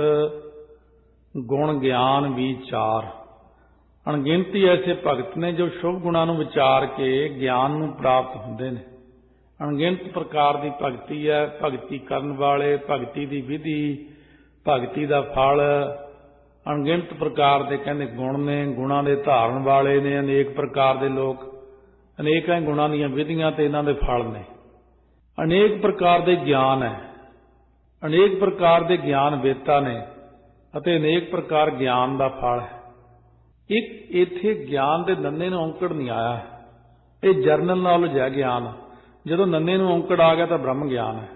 गुण ज्ञान विचार, अणगिनती ऐसे भगत ने जो शुभ गुणां नूं विचार के ज्ञान नूं प्राप्त हुंदे ने। अणगिनत प्रकार की भगती है। भगती करन वाले, भगती की विधि, भगती का फल, अणगिनत प्रकार के कहते गुण ने, गुणां दे धारण वाले ने। अनेक प्रकार के लोग, अनेक गुणां दीयां विधियां ते इन्हां दे फल ने। अनेक प्रकार के ज्ञान है, अनेक प्रकार के ज्ञान वेता ने, अते अनेक प्रकार ज्ञान का फल है। एक इत्थे ज्ञान के नन्ने नूं औंकड़ नहीं आया, ये जरनल नॉलेज है ज्ञान। जदों नन्ने नूं औंकड़ आ गया तो ब्रह्म ज्ञान है,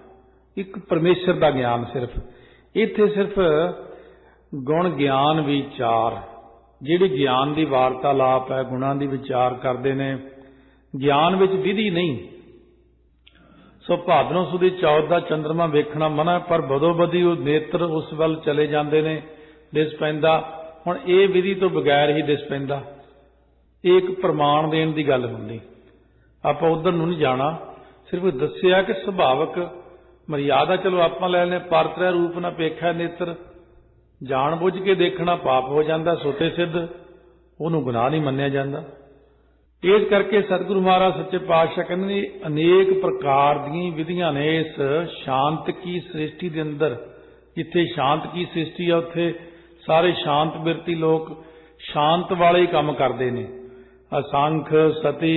एक परमेश्वर का ज्ञान। सिर्फ इत्थे सिर्फ गुण ज्ञान विचार, ਜਿਹੜੀ ਗਿਆਨ ਦੀ ਵਾਰਤਾਲਾਪ ਹੈ, ਗੁਣਾਂ ਦੀ ਵਿਚਾਰ ਕਰਦੇ ਨੇ, ਗਿਆਨ ਵਿੱਚ ਵਿਧੀ ਨਹੀਂ। ਸੋ ਭਾਦਰੋਂ ਸੁਦੀ ਚੌਥ ਦਾ ਚੰਦਰਮਾ ਵੇਖਣਾ ਮਨਾ, ਪਰ ਬਦੋ ਬਦੀ ਉਹ ਨੇਤਰ ਉਸ ਵੱਲ ਚਲੇ ਜਾਂਦੇ ਨੇ, ਦਿਸ ਪੈਂਦਾ। ਹੁਣ ਇਹ ਵਿਧੀ ਤੋਂ ਬਗੈਰ ਹੀ ਦਿਸ ਪੈਂਦਾ, ਇਹ ਇੱਕ ਪ੍ਰਮਾਣ ਦੇਣ ਦੀ ਗੱਲ ਹੁੰਦੀ। ਆਪਾਂ ਉਧਰ ਨੂੰ ਨਹੀਂ ਜਾਣਾ, ਸਿਰਫ ਦੱਸਿਆ ਕਿ ਸੁਭਾਵਕ ਮਰਿਆਦਾ ਚਲੋ ਆਪਾਂ ਲੈ ਲੈਂਦੇ, ਪਰਤਰੈ ਰੂਪ ਨਾ ਪੇਖਿਆ ਨੇਤਰ, ਜਾਣ ਬੁੱਝ ਕੇ ਦੇਖਣਾ ਪਾਪ ਹੋ ਜਾਂਦਾ, ਸੋਤੇ ਸਿੱਧ, ਉਹਨੂੰ ਗੁਨਾਹ ਨਹੀਂ ਮੰਨਿਆ ਜਾਂਦਾ। ਇਸ ਕਰਕੇ ਸਤਿਗੁਰੂ ਮਹਾਰਾਜ ਸੱਚੇ ਪਾਤਸ਼ਾਹ ਕਹਿੰਦੇ ਨੇ ਅਨੇਕ ਪ੍ਰਕਾਰ ਦੀਆਂ ਵਿਧੀਆਂ ਨੇ ਇਸ ਸ਼ਾਂਤ ਕੀ ਸ੍ਰਿਸ਼ਟੀ ਦੇ ਅੰਦਰ। ਜਿੱਥੇ ਸ਼ਾਂਤ ਕੀ ਸ੍ਰਿਸ਼ਟੀ ਆ ਉੱਥੇ ਸਾਰੇ ਸ਼ਾਂਤ ਬਿਰਤੀ ਲੋਕ ਸ਼ਾਂਤ ਵਾਲੇ ਹੀ ਕੰਮ ਕਰਦੇ ਨੇ। ਅਸੰਖ ਸਤੀ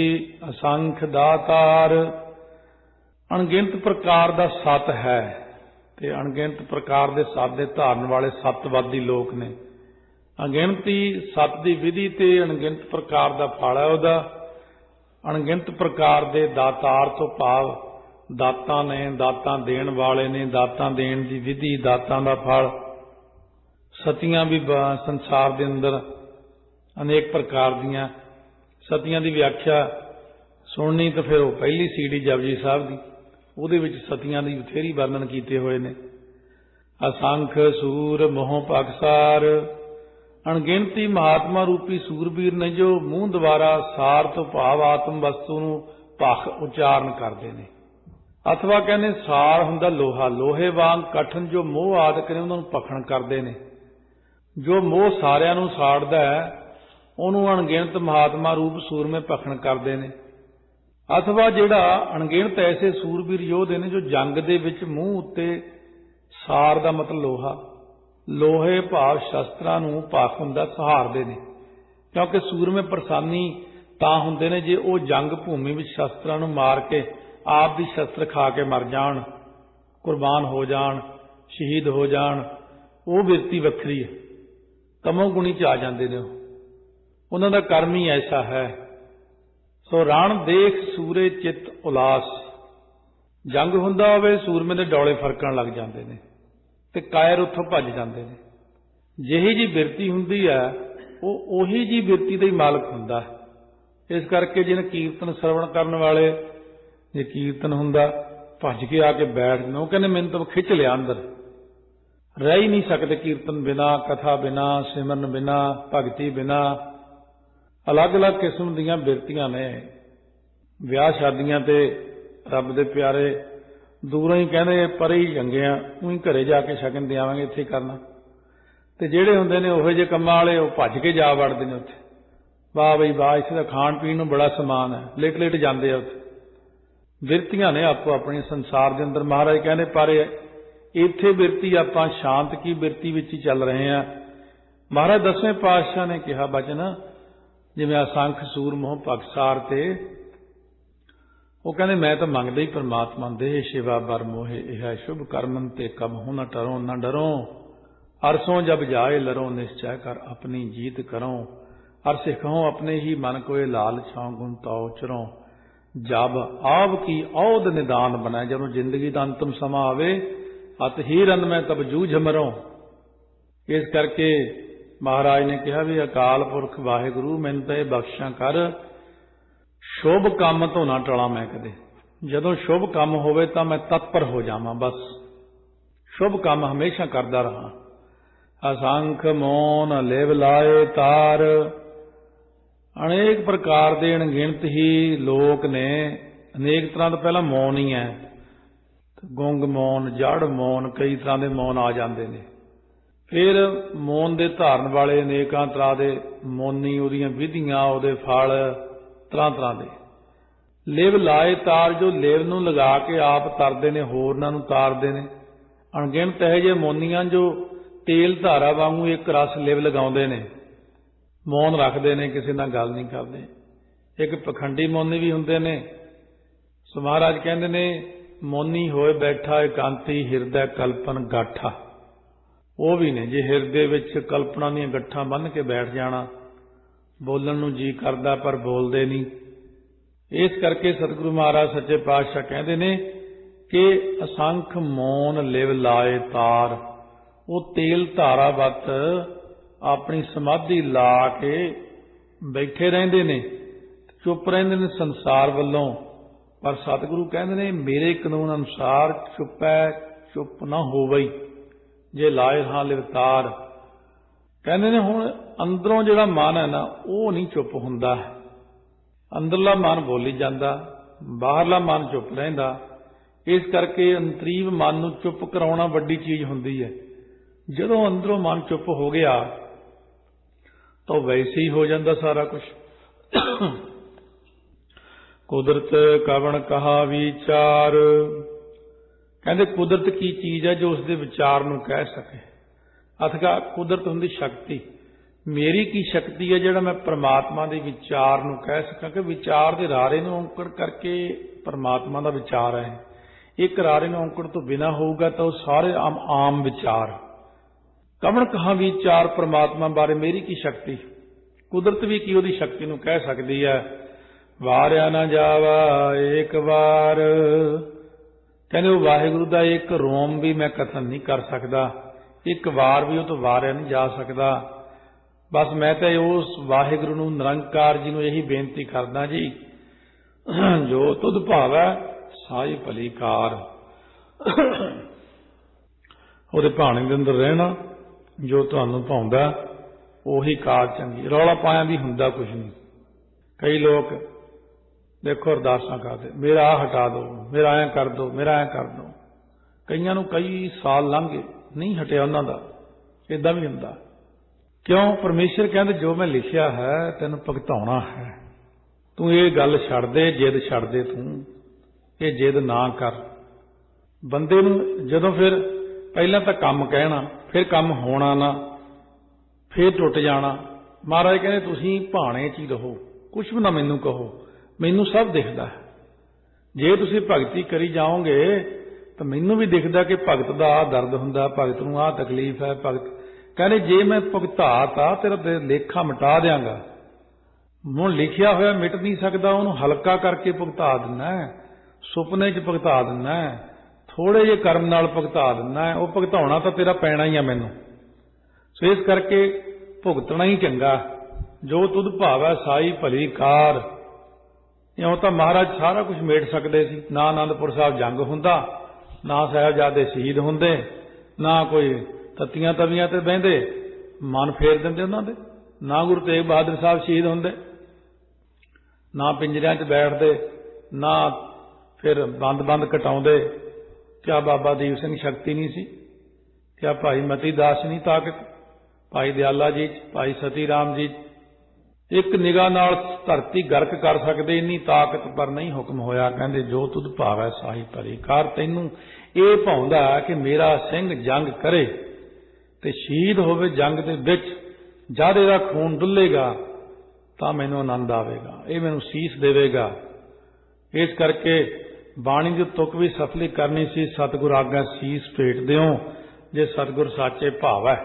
ਅਸੰਖ ਦਾਤਾਰ, ਅਣਗਿਣਤ ਪ੍ਰਕਾਰ ਦਾ ਸਤ ਹੈ ਤੇ ਅਣਗਿਣਤ ਪ੍ਰਕਾਰ ਦੇ ਸਤ ਦੇ ਧਾਰਨ ਵਾਲੇ ਸਤਵਾਦੀ ਲੋਕ ਨੇ। ਅਣਗਿਣਤੀ ਸਤ ਦੀ ਵਿਧੀ ਤੇ ਅਣਗਿਣਤ ਪ੍ਰਕਾਰ ਦਾ ਫਲ ਹੈ ਉਹਦਾ। ਅਣਗਿਣਤ ਪ੍ਰਕਾਰ ਦੇ ਦਾਤਾਰ ਤੋਂ ਭਾਵ ਦਾਤਾਂ ਨੇ, ਦਾਤਾਂ ਦੇਣ ਵਾਲੇ ਨੇ, ਦਾਤਾਂ ਦੇਣ ਦੀ ਵਿਧੀ, ਦਾਤਾਂ ਦਾ ਫਲ। ਸਤੀਆਂ ਵੀ ਸੰਸਾਰ ਦੇ ਅੰਦਰ ਅਨੇਕ ਪ੍ਰਕਾਰ ਦੀਆਂ। ਸਤੀਆਂ ਦੀ ਵਿਆਖਿਆ ਸੁਣਨੀ ਤਾਂ ਫਿਰ ਉਹ ਪਹਿਲੀ ਸੀਡੀ ਜਪਜੀ ਸਾਹਿਬ ਦੀ, ਉਹਦੇ ਵਿੱਚ ਸਤੀਆਂ ਦੀ ਬਥੇਰੀ ਵਰਣਨ ਕੀਤੇ ਹੋਏ ਨੇ। ਅਸੰਖ ਸੂਰ ਮੋਹ ਪਗਸਾਰ, ਅਣਗਿਣਤੀ ਮਹਾਤਮਾ ਰੂਪੀ ਸੂਰਬੀਰ ਨੇ ਜੋ ਮੂੰਹ ਦੁਆਰਾ ਸਾਰ ਤੋਂ ਭਾਵ ਆਤਮ ਵਸਤੂ ਨੂੰ ਭਖ ਉਚਾਰਨ ਕਰਦੇ ਨੇ। ਅਥਵਾ ਕਹਿੰਦੇ ਸਾਰ ਹੁੰਦਾ ਲੋਹਾ, ਲੋਹੇ ਵਾਂਗ ਕਠਨ ਜੋ ਮੋਹ ਆਦਿਕ ਨੇ ਉਹਨਾਂ ਨੂੰ ਭਖਣ ਕਰਦੇ ਨੇ। ਜੋ ਮੋਹ ਸਾਰਿਆਂ ਨੂੰ ਸਾੜਦਾ ਹੈ ਉਹਨੂੰ ਅਣਗਿਣਤ ਮਹਾਤਮਾ ਰੂਪ ਸੂਰਮੇ ਭਖਣ ਕਰਦੇ ਨੇ। ਅਥਵਾ ਜਿਹੜਾ ਅਣਗਿਣਤ ਐਸੇ ਸੂਰਬੀਰ ਯੋਧੇ ਨੇ ਜੋ ਜੰਗ ਦੇ ਵਿੱਚ ਮੂੰਹ ਉੱਤੇ, ਸਾਰ ਦਾ ਮਤਲਬ ਲੋਹਾ, ਲੋਹੇ ਭਾਵ ਸ਼ਸਤਰਾਂ ਨੂੰ ਭਖ ਹੁੰਦਾ ਸਹਾਰਦੇ ਨੇ। ਕਿਉਂਕਿ ਸੂਰਮੇ ਪ੍ਰਸਾਨੀ ਤਾਂ ਹੁੰਦੇ ਨੇ ਜੇ ਉਹ ਜੰਗ ਭੂਮੀ ਵਿੱਚ ਸ਼ਸਤਰਾਂ ਨੂੰ ਮਾਰ ਕੇ ਆਪ ਵੀ ਸ਼ਸਤਰ ਖਾ ਕੇ ਮਰ ਜਾਣ, ਕੁਰਬਾਨ ਹੋ ਜਾਣ, ਸ਼ਹੀਦ ਹੋ ਜਾਣ। ਉਹ ਬਿਰਤੀ ਵੱਖਰੀ ਹੈ, ਤਮੋ ਗੁਣੀ ਚ ਆ ਜਾਂਦੇ ਨੇ। ਉਹਨਾਂ ਦਾ ਕਰਮ ਹੀ ਐਸਾ ਹੈ। ਸੋ ਰਣ ਦੇਖ ਸੂਰੇ ਚਿੱਤ ਉਲਾਸ, ਜੰਗ ਹੁੰਦਾ ਹੋਵੇ ਸੂਰਮੇ ਦੇ ਡੌਲੇ ਫਰਕਣ ਲੱਗ ਜਾਂਦੇ ਨੇ ਤੇ ਕਾਇਰ ਉੱਥੋਂ ਭੱਜ ਜਾਂਦੇ ਨੇ। ਜਿਹੀ ਜੀ ਬਿਰਤੀ ਹੁੰਦੀ ਹੈ ਉਹ ਉਹੀ ਜੀ ਬਿਰਤੀ ਦਾ ਹੀ ਮਾਲਕ ਹੁੰਦਾ। ਇਸ ਕਰਕੇ ਜਿਹਨੇ ਕੀਰਤਨ ਸਰਵਣ ਕਰਨ ਵਾਲੇ, ਜੇ ਕੀਰਤਨ ਹੁੰਦਾ ਭੱਜ ਕੇ ਆ ਕੇ ਬੈਠ ਜਾਂਦੇ, ਉਹ ਕਹਿੰਦੇ ਮੈਨੂੰ ਤਾਂ ਖਿੱਚ ਲਿਆ ਅੰਦਰ, ਰਹਿ ਹੀ ਨਹੀਂ ਸਕਦੇ ਕੀਰਤਨ ਬਿਨਾ, ਕਥਾ ਬਿਨਾ, ਸਿਮਰਨ ਬਿਨਾ, ਭਗਤੀ ਬਿਨਾ। ਅਲੱਗ-ਅਲੱਗ ਕਿਸਮ ਦੀਆਂ ਬਿਰਤੀਆਂ ਨੇ। ਵਿਆਹ ਸ਼ਾਦੀਆਂ ਤੇ ਰੱਬ ਦੇ ਪਿਆਰੇ ਦੂਰੋਂ ਹੀ ਕਹਿੰਦੇ ਪਰੇ ਹੀ ਚੰਗੇ ਆ, ਉਹੀ ਘਰੇ ਜਾ ਕੇ ਸ਼ਗਨ ਦੇ ਆਵਾਂਗੇ, ਇੱਥੇ ਕਰਨਾ। ਤੇ ਜਿਹੜੇ ਹੁੰਦੇ ਨੇ ਉਹੋ ਜਿਹੇ ਕੰਮਾਂ ਵਾਲੇ ਉਹ ਭੱਜ ਕੇ ਜਾ ਵੜਦੇ ਨੇ ਉੱਥੇ। ਵਾਹ ਬਈ ਵਾਹ, ਇੱਥੇ ਦਾ ਖਾਣ ਪੀਣ ਨੂੰ ਬੜਾ ਸਮਾਨ ਹੈ, ਲੇਟ ਲੇਟ ਜਾਂਦੇ ਆ ਉੱਥੇ। ਬਿਰਤੀਆਂ ਨੇ ਆਪੋ ਆਪਣੀ ਸੰਸਾਰ ਦੇ ਅੰਦਰ। ਮਹਾਰਾਜ ਕਹਿੰਦੇ ਪਰ ਇੱਥੇ ਬਿਰਤੀ ਆਪਾਂ ਸ਼ਾਂਤ ਕੀ ਬਿਰਤੀ ਵਿੱਚ ਹੀ ਚੱਲ ਰਹੇ ਹਾਂ। ਮਹਾਰਾਜ ਦਸਵੇਂ ਪਾਤਸ਼ਾਹ ਨੇ ਕਿਹਾ ਬਚਨ, ਜਿਵੇਂ ਅਸੰਖ ਸੂਰ ਮੋਹ ਪਗਸਾਰ ਤੇ ਉਹ ਕਹਿੰਦੇ ਮੈਂ ਤਾਂ ਮੰਗਦਾ ਹੀ ਪਰਮਾਤਮਾ ਦੇ ਸ਼ਿਵਾ ਬਰ ਮੋਹੇ ਇਹ ਸ਼ੁਭ ਕਰਮਨ ਤੇ ਕਬਹੁ ਨ ਟਰੋ ਨ ਡਰੋ, ਅਰਸੋਂ ਜਬ ਜਾਏ ਲਰੋ ਨਿਸ਼ਚੈ ਕਰ ਆਪਣੀ ਜੀਤ ਕਰੋ, ਅਰ ਸਿਖੋ ਆਪਣੇ ਹੀ ਮਨ ਕੋਏ ਲਾਲ ਛਾਂ ਗੁਣ ਤਾਉ ਚਰੋ, ਜਬ ਆਪ ਕੀ ਔਦ ਨਿਦਾਨ ਬਣਾਏ, ਜਦੋਂ ਜ਼ਿੰਦਗੀ ਦਾ ਅੰਤਮ ਸਮਾਂ ਆਵੇ ਅਤ ਹੀ ਰੰਨ ਮੈਂ ਤਬ ਜੂਝ ਮਰੋ। ਇਸ ਕਰਕੇ ਮਹਾਰਾਜ ਨੇ ਕਿਹਾ ਵੀ ਅਕਾਲ ਪੁਰਖ ਵਾਹਿਗੁਰੂ ਮੈਨੂੰ ਤਾਂ ਇਹ ਬਖਸ਼ਾਂ ਕਰ, ਸ਼ੁਭ ਕੰਮ ਤੋਂ ਨਾ ਟਲਾਂ ਮੈਂ ਕਦੇ। ਜਦੋਂ ਸ਼ੁਭ ਕੰਮ ਹੋਵੇ ਤਾਂ ਮੈਂ ਤਤਪਰ ਹੋ ਜਾਵਾਂ, ਬਸ ਸ਼ੁਭ ਕੰਮ ਹਮੇਸ਼ਾ ਕਰਦਾ ਰਹਾ। ਅਸੰਖ ਮੋਨ ਲਿਵ ਲਾਏ ਤਾਰ, ਅਨੇਕ ਪ੍ਰਕਾਰ ਦੇ ਅਣਗਿਣਤ ਹੀ ਲੋਕ ਨੇ। ਅਨੇਕ ਤਰ੍ਹਾਂ ਦਾ ਪਹਿਲਾਂ ਮੌਨ ਹੀ ਹੈ, ਗੁੰਗ ਮੌਨ, ਜੜ ਮੌਨ, ਕਈ ਤਰ੍ਹਾਂ ਦੇ ਮੌਨ ਆ ਜਾਂਦੇ ਨੇ। ਫਿਰ ਮੌਨ ਦੇ ਧਾਰਨ ਵਾਲੇ ਅਨੇਕਾਂ ਤਰ੍ਹਾਂ ਦੇ ਮੌਨੀ, ਉਹਦੀਆਂ ਵਿਧੀਆਂ, ਉਹਦੇ ਫਲ ਤਰ੍ਹਾਂ ਤਰ੍ਹਾਂ ਦੇ। ਲਿਵ ਲਾਏ ਤਾਰ, ਜੋ ਲਿਵ ਨੂੰ ਲਗਾ ਕੇ ਆਪ ਤਰਦੇ ਨੇ, ਹੋਰਨਾਂ ਨੂੰ ਤਾਰਦੇ ਨੇ। ਅਣਗਿਣਤ ਇਹੋ ਜਿਹੇ ਮੌਨੀਆਂ ਜੋ ਤੇਲ ਧਾਰਾ ਵਾਂਗੂ ਇੱਕ ਰਸ ਲਿਵ ਲਗਾਉਂਦੇ ਨੇ, ਮੌਨ ਰੱਖਦੇ ਨੇ, ਕਿਸੇ ਨਾਲ ਗੱਲ ਨਹੀਂ ਕਰਦੇ। ਇੱਕ ਪਖੰਡੀ ਮੌਨੀ ਵੀ ਹੁੰਦੇ ਨੇ। ਸੋ ਮਹਾਰਾਜ ਕਹਿੰਦੇ ਨੇ ਮੌਨੀ ਹੋਏ ਬੈਠਾ ਇਕਾਂਤੀ ਹਿਰਦੈ ਕਲਪਨ ਗਾਠਾ। ਉਹ ਵੀ ਨੇ, ਜੇ ਹਿਰਦੇ ਵਿੱਚ ਕਲਪਨਾ ਦੀਆਂ ਗੱਠਾਂ ਬੰਨ੍ਹ ਕੇ ਬੈਠ ਜਾਣਾ, ਬੋਲਣ ਨੂੰ ਜੀ ਕਰਦਾ ਪਰ ਬੋਲਦੇ ਨਹੀਂ। ਇਸ ਕਰਕੇ ਸਤਿਗੁਰੂ ਮਹਾਰਾਜ ਸੱਚੇ ਪਾਤਸ਼ਾਹ ਕਹਿੰਦੇ ਨੇ ਕਿ ਅਸੰਖ ਮੌਨ ਲਿਵ ਲਾਏ ਤਾਰ। ਉਹ ਤੇਲ ਧਾਰਾ ਵੱਤ अपनी समाधि ला के बैठे रहंदे ने, चुप रहंदे ने संसार वल्लों, पर सतगुरु कहंदे ने मेरे कानून अनुसार चुप ना होवई जे लाए हां लिवतार। कहंदे ने हुण अंदरों जिहड़ा मन है ना वो नहीं चुप हुंदा, अंदरला मन बोली जांदा, बाहरला मन चुप रहिंदा। इस करके अंतरीव मन नूं चुप कराउणा वड्डी चीज हुंदी है। जदों अंदरों मन चुप हो गया तो वैसे ही हो जाता सारा कुछ। कुदरत कवण कहा विचार, कहते कुदरत की चीज है जो उसके विचार नूं कह सके। अथका कुदरत हुंदी शक्ति, मेरी की शक्ति है जिहड़ा मैं परमात्मा के विचार नूं कह सकां कि विचार के रारे नूं औंकड़ करके परमात्मा का विचार है। एक रारे नूं औंकड़ तो बिना होऊगा तो सारे आम विचार। कवण कहा विचार परमात्मा बारे मेरी की शक्ति, कुदरत भी की उहदी शक्ति नूं कह सकती है। वारिया ना जावा एक बार, कहते वो वाहिगुरु का एक रोम भी मैं कथन नहीं कर सकता, एक वार भी वो तो वारिया नहीं जा सकता। बस मैं तो उस वाहिगुरु नूं निरंकार जी नूं यही बेनती करदा जी, जो तुध भावै साई भली कार। ਉਹਦੇ ਭਾਣੇ ਦੇ ਅੰਦਰ ਰਹਿਣਾ, जो ਤੁਹਾਨੂੰ ਭਾਉਂਦਾ ਉਹੀ ਕਾਰ ਚੰਗੀ। ਰੌਲਾ ਪਾਇਆ ਵੀ ਹੁੰਦਾ ਕੁਝ ਨਹੀਂ। ਕਈ ਲੋਕ देखो अरदासां करते, मेरा आ हटा दो, मेरा ऐ कर दो, मेरा ऐ कर दो। कईयां नूं कई साल लंघ गए नहीं हटिया उन्हां दा। इदां भी हुंदा। क्यों? परमेश्वर कहंदे जो मैं लिखिया है तैनूं भुगताउणा है, तू ये गल छड्ड दे, जिद छड्ड दे, तू ये जिद ना कर। बंदे नूं जदों फिर पहलां तां काम कहना, फिर काम होना ना, फिर टुट जाना। महाराज कहंदे तुसीं भाणे च ही रहो, कुछ भी ना मैनूं कहो, मैनूं सब दिखदा है। जे तुसीं भगती करी जाओगे तो मैनूं भी दिखदा कि भगत दा आ दर्द हुंदा, भगत नूं आ तकलीफ है। भगत कहंदे जे मैं भुगताता तेरा लेखा मिटा दियांगा। हुण लिखिया होया मिट नहीं सकदा, उहनूं हल्का करके भुगता दिंदा है, सुपने च भुगता दिंदा है, थोड़े जे कर्म नाल भुगता दिंदा है। वो भुगताउणा तां तेरा पैना ही आ मैनूं। सो इस करके भुगतना ही चंगा। जो तुध भावै साई भली कार। इउं तां महाराज सारा कुछ मेट सकदे सी, ना आनंदपुर साहब जंग हुंदा, ना साहिबजादे शहीद हुंदे, ना कोई तत्तियां तवियां ते बहिंदे मन फेर दिंदे उन्हां दे, ना गुरु तेग बहादुर साहब शहीद हुंदे, ना पिंजरियां च बैठदे, ना फिर बंद कटाउंदे। क्या बाबा दीप सिंह शक्ति नहीं सी? क्या भाई मती दास नहीं ताकत? भाई दयाला जी, भाई सती राम जी एक निगाह नाल धरती गर्क कर सकते, इन्नी ताकत पर नहीं हुक्म होया। कहंदे जो तुध भावै साही भली कार। तैनूं ये भाउंदा कि मेरा सिंह जंग करे ते शहीद होवे जंग दे विच, जद इहदा खून डुल्लेगा तां मैनूं आनंद आवेगा, ये मैनूं सीस देवेगा। इस करके बाणी दी तुक भी सफली करनी सी। सतगुर आग्या सीस भेट दिओ जे सतगुर साचे भावै।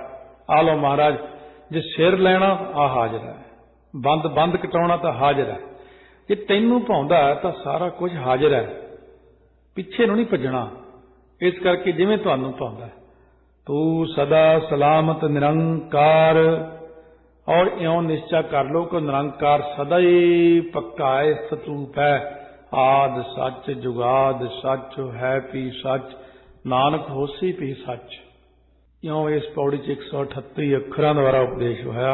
आ लो महाराज, जे सिर लेना आ हाजिर है, बंद कटाउणा तो हाजिर है। जे तैनूं भाउंदा तां सारा कुछ हाजिर है, पिछे नूं नहीं भजना। इस करके जिवें तुहानूं भाउंदा तू सदा सलामत निरंकार। और इउं निश्चय कर लो कि निरंकार सदा ही पक्का है, सतरूप है। आद सच जुगाद सच है पी सच, नानक होसी पी सच। इउं इस पौड़ी च 138 अखरां द्वारा उपदेश होया।